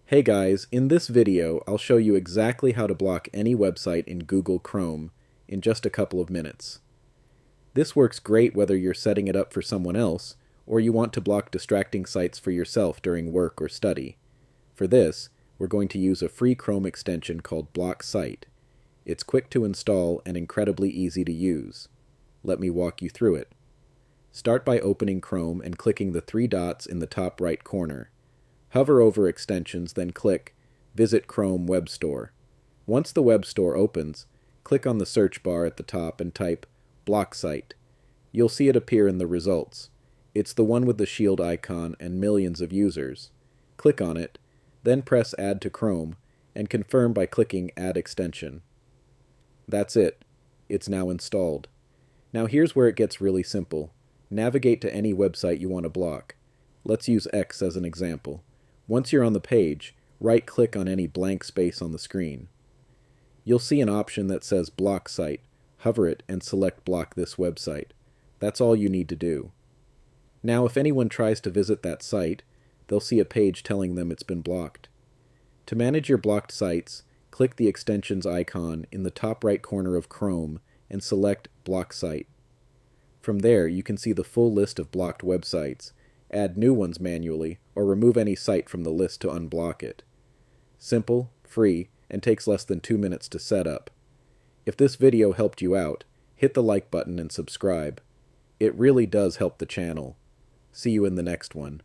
Hey guys, in this video I'll show you exactly how to block any website in Google Chrome in just a couple of minutes. This works great whether you're setting it up for someone else or you want to block distracting sites for yourself during work or study. For this, we're going to use a free Chrome extension called Block Site. It's quick to install and incredibly easy to use. Let me walk you through it. Start by opening Chrome and clicking the three dots in the top right corner. Hover over Extensions, then click Visit Chrome Web Store. Once the web store opens, click on the search bar at the top and type Block Site. You'll see it appear in the results. It's the one with the shield icon and millions of users. Click on it, then press Add to Chrome, and confirm by clicking Add Extension. That's it. It's now installed. Now here's where it gets really simple. Navigate to any website you want to block. Let's use X as an example. Once you're on the page, right-click on any blank space on the screen. You'll see an option that says Block Site. Hover it and select Block this website. That's all you need to do. Now if anyone tries to visit that site, they'll see a page telling them it's been blocked. To manage your blocked sites, click the extensions icon in the top right corner of Chrome and select Block Site. From there, you can see the full list of blocked websites, add new ones manually, or remove any site from the list to unblock it. Simple, free, and takes less than 2 minutes to set up. If this video helped you out, hit the like button and subscribe. It really does help the channel. See you in the next one.